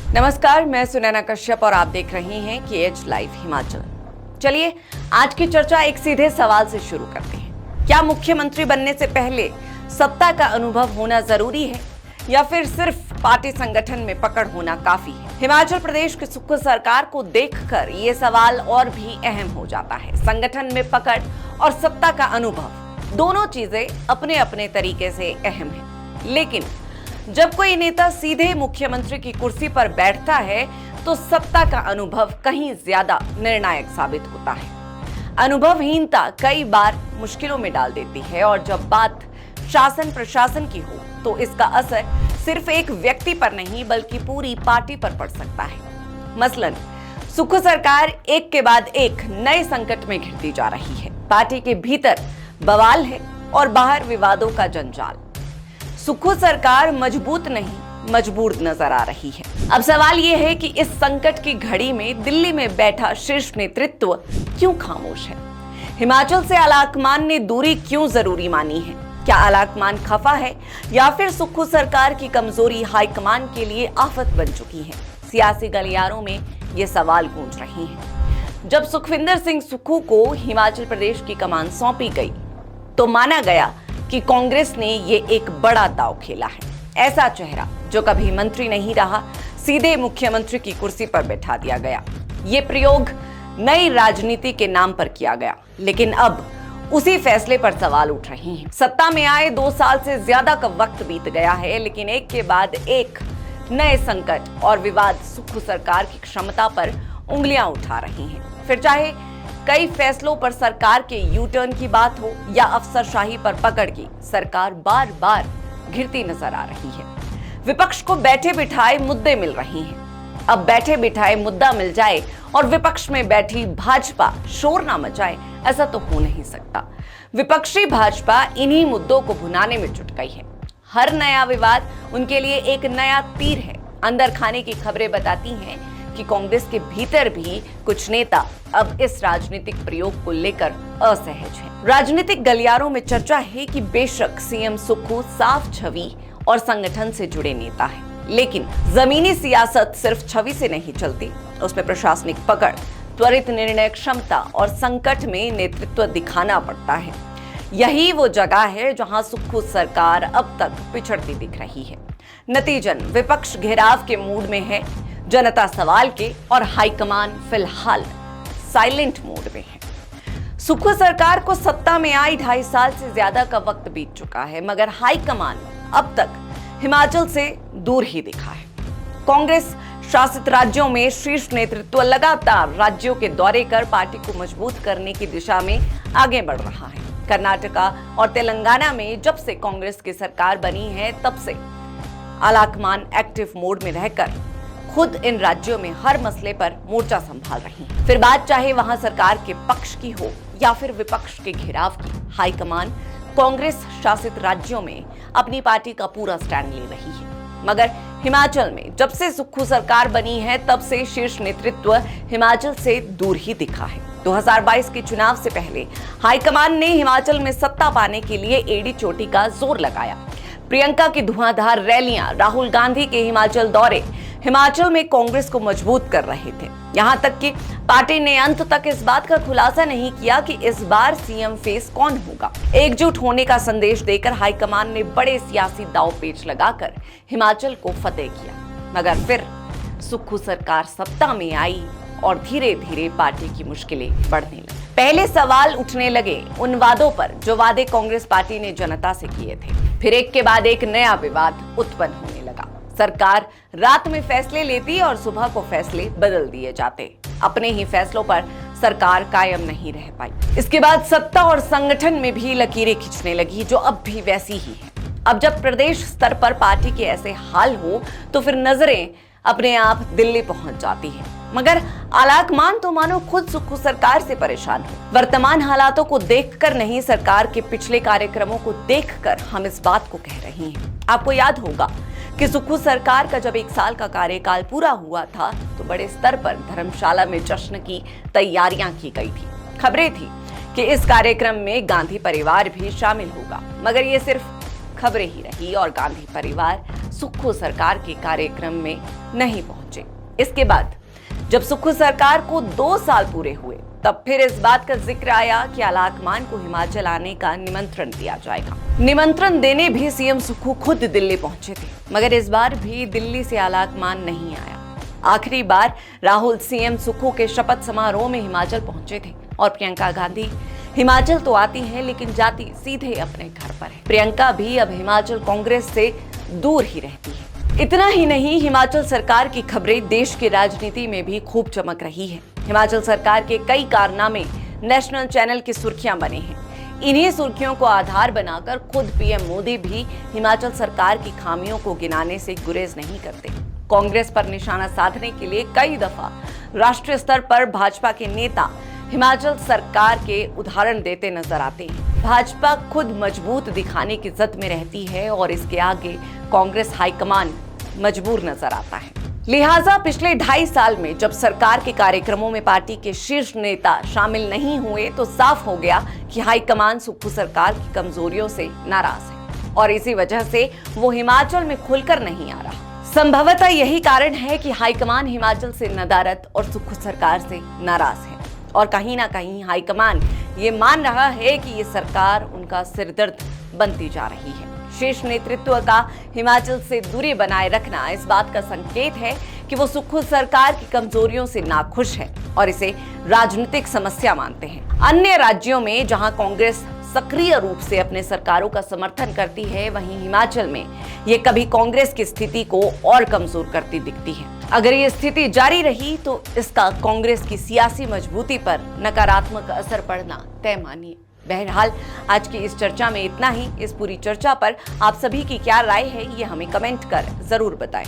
नमस्कार, मैं सुनैना कश्यप और आप देख रहे हैं KH लाइव हिमाचल। चलिए आज की चर्चा एक सीधे सवाल से शुरू करते हैं। क्या मुख्यमंत्री बनने से पहले सत्ता का अनुभव होना जरूरी है या फिर सिर्फ पार्टी संगठन में पकड़ होना काफी है? हिमाचल प्रदेश की सुक्खू सरकार को देखकर ये सवाल और भी अहम हो जाता है। संगठन में पकड़ और सत्ता का अनुभव दोनों चीजें अपने अपने तरीके से अहम है, लेकिन जब कोई नेता सीधे मुख्यमंत्री की कुर्सी पर बैठता है तो सत्ता का अनुभव कहीं ज्यादा निर्णायक साबित होता है। अनुभवहीनता कई बार मुश्किलों में डाल देती है और जब बात शासन प्रशासन की हो तो इसका असर सिर्फ एक व्यक्ति पर नहीं बल्कि पूरी पार्टी पर पड़ सकता है। मसलन सुक्खू सरकार एक के बाद एक नए संकट में घिरती जा रही है। पार्टी के भीतर बवाल है और बाहर विवादों का जंजाल। सुक्खू सरकार मजबूत नहीं मजबूर नजर आ रही है। अब सवाल यह है कि इस संकट की घड़ी में दिल्ली में बैठा शीर्ष नेतृत्व क्यों खामोश है? हिमाचल से आलाकमान ने दूरी क्यों जरूरी मानी है? क्या आलाकमान खफा है या फिर सुक्खू सरकार की कमजोरी हाईकमान के लिए आफत बन चुकी है? सियासी गलियारों में ये सवाल गूंज रहे हैं। जब सुखविंदर सिंह सुक्खू को हिमाचल प्रदेश की कमान सौंपी गई तो माना गया कि कांग्रेस ने ये एक बड़ा दांव खेला है। ऐसा चेहरा जो कभी मंत्री नहीं रहा, सीधे मुख्यमंत्री की कुर्सी पर बैठा दिया गया। ये प्रयोग नई राजनीति के नाम पर किया गया, लेकिन अब उसी फैसले पर सवाल उठ रहे हैं। सत्ता में आए 2 साल से ज्यादा का वक्त बीत गया है, लेकिन एक के बाद एक नए संकट और विवाद सुक्खू सरकार की क्षमता पर उंगलियां उठा रही हैं। फिर चाहे कई फैसलों पर सरकार के यू टर्न की बात हो या अफसरशाही पर पकड़ की, सरकार बार बार घिरती नजर आ रही है। विपक्ष को बैठे बिठाए मुद्दे मिल रहे हैं। अब बैठे बिठाए मुद्दा मिल जाए और विपक्ष में बैठी भाजपा शोर ना मचाए, ऐसा तो हो नहीं सकता। विपक्षी भाजपा इन्हीं मुद्दों को भुनाने में जुट गई है। हर नया विवाद उनके लिए एक नया तीर है। अंदर खाने की खबरें बताती हैं कि कांग्रेस के भीतर भी कुछ नेता अब इस राजनीतिक प्रयोग को लेकर असहज हैं। राजनीतिक गलियारों में चर्चा है कि बेशक सीएम सुक्खू साफ छवि और संगठन से जुड़े नेता हैं, लेकिन जमीनी सियासत सिर्फ छवि से नहीं चलती। उसमें प्रशासनिक पकड़, त्वरित निर्णय क्षमता और संकट में नेतृत्व दिखाना पड़ता है। यही वो जगह है जहां सुक्खू सरकार अब तक पिछड़ती दिख रही है। नतीजन विपक्ष घेराव के मूड में है, जनता सवाल के और हाईकमान फिलहाल साइलेंट मोड में है। सुक्खू सरकार को सत्ता में आई 2.5 साल से ज्यादा का वक्त बीत चुका है, मगर हाईकमान अब तक हिमाचल से दूर ही दिखा है। कांग्रेस शासित राज्यों में शीर्ष नेतृत्व लगातार राज्यों के दौरे कर पार्टी को मजबूत करने की दिशा में आगे बढ़ रहा है। कर्नाटका और तेलंगाना में जब से कांग्रेस की सरकार बनी है तब से आलाकमान एक्टिव मोड में रहकर खुद इन राज्यों में हर मसले पर मोर्चा संभाल रही है। फिर बात चाहे वहां सरकार के पक्ष की हो या फिर विपक्ष के घेराव की, हाईकमान कांग्रेस शासित राज्यों में अपनी पार्टी का पूरा स्टैंड ले रही है। मगर हिमाचल में जब से सुक्खू सरकार बनी है तब से शीर्ष नेतृत्व हिमाचल से दूर ही दिखा है। 2022 के चुनाव से पहले हाईकमान ने हिमाचल में सत्ता पाने के लिए एड़ी चोटी का जोर लगाया। प्रियंका की धुआंधार रैलियां, राहुल गांधी के हिमाचल दौरे हिमाचल में कांग्रेस को मजबूत कर रहे थे। यहां तक कि पार्टी ने अंत तक इस बात का खुलासा नहीं किया कि इस बार सीएम फेस कौन होगा। एकजुट होने का संदेश देकर हाईकमान ने बड़े सियासी दांव पेच लगाकर हिमाचल को फतेह किया। मगर फिर सुक्खू सरकार सत्ता में आई और धीरे धीरे पार्टी की मुश्किलें बढ़ने लगी। पहले सवाल उठने लगे उन वादों पर जो वादे कांग्रेस पार्टी ने जनता से किए थे। फिर एक के बाद एक नया विवाद उत्पन्न होने लगा। सरकार रात में फैसले लेती और सुबह को फैसले बदल दिए जाते। अपने ही फैसलों पर सरकार कायम नहीं रह पाई। इसके बाद सत्ता और संगठन में भी लकीरें खींचने लगी, जो अब भी वैसी ही है। अब जब प्रदेश स्तर पर पार्टी के ऐसे हाल हो तो फिर नजरें अपने आप दिल्ली पहुंच जाती है। मगर आलाकमान तो मानो खुद सुक्खू सरकार से परेशान हो। वर्तमान हालातों को देखकर नहीं, सरकार के पिछले कार्यक्रमों को देखकर हम इस बात को कह रहे हैं। आपको याद होगा कि सुक्खू सरकार का जब 1 साल का कार्यकाल पूरा हुआ था तो बड़े स्तर पर धर्मशाला में जश्न की तैयारियां की गई थी। खबरें थी कि इस कार्यक्रम में गांधी परिवार भी शामिल होगा, मगर ये सिर्फ खबरें ही रही और गांधी परिवार सुक्खू सरकार के कार्यक्रम में नहीं पहुंचे। इसके बाद जब सुक्खू सरकार को 2 साल पूरे हुए तब फिर इस बात का जिक्र आया कि आलाकमान को हिमाचल आने का निमंत्रण दिया जाएगा। निमंत्रण देने भी सीएम सुक्खू खुद दिल्ली पहुंचे थे, मगर इस बार भी दिल्ली से आलाकमान नहीं आया। आखिरी बार राहुल सीएम सुक्खू के शपथ समारोह में हिमाचल पहुंचे थे और प्रियंका गांधी हिमाचल तो आती है लेकिन जाती सीधे अपने घर पर है। प्रियंका भी अब हिमाचल कांग्रेस से दूर ही रहती है। इतना ही नहीं, हिमाचल सरकार की खबरें देश की राजनीति में भी खूब चमक रही है। हिमाचल सरकार के कई कारनामे नेशनल चैनल की सुर्खियां बने हैं। इन्हीं सुर्खियों को आधार बनाकर खुद पीएम मोदी भी हिमाचल सरकार की खामियों को गिनाने से गुरेज नहीं करते। कांग्रेस पर निशाना साधने के लिए कई दफा राष्ट्रीय स्तर पर भाजपा के नेता हिमाचल सरकार के उदाहरण देते नजर आते हैं। भाजपा खुद मजबूत दिखाने की जद में रहती है और इसके आगे कांग्रेस हाईकमान मजबूर नजर आता है। लिहाजा पिछले 2.5 साल में जब सरकार के कार्यक्रमों में पार्टी के शीर्ष नेता शामिल नहीं हुए तो साफ हो गया कि हाईकमान सुक्खू सरकार की कमजोरियों से नाराज है और इसी वजह से वो हिमाचल में खुलकर नहीं आ रहा। संभवतः यही कारण है कि हाईकमान हिमाचल से नदारद और सुक्खू सरकार से नाराज है और कहीं ना कहीं हाईकमान ये मान रहा है कि ये सरकार उनका सिरदर्द बनती जा रही है। शीर्ष नेतृत्व का हिमाचल से दूरी बनाए रखना इस बात का संकेत है कि वो सुक्खू सरकार की कमजोरियों से नाखुश है और इसे राजनीतिक समस्या मानते हैं। अन्य राज्यों में जहां कांग्रेस सक्रिय रूप से अपने सरकारों का समर्थन करती है, वहीं हिमाचल में ये कभी कांग्रेस की स्थिति को और कमजोर करती दिखती है। अगर ये स्थिति जारी रही तो इसका कांग्रेस की सियासी मजबूती पर नकारात्मक असर पड़ना तय मानिए। बहरहाल आज की इस चर्चा में इतना ही। इस पूरी चर्चा पर आप सभी की क्या राय है, ये हमें कमेंट कर जरूर बताएं।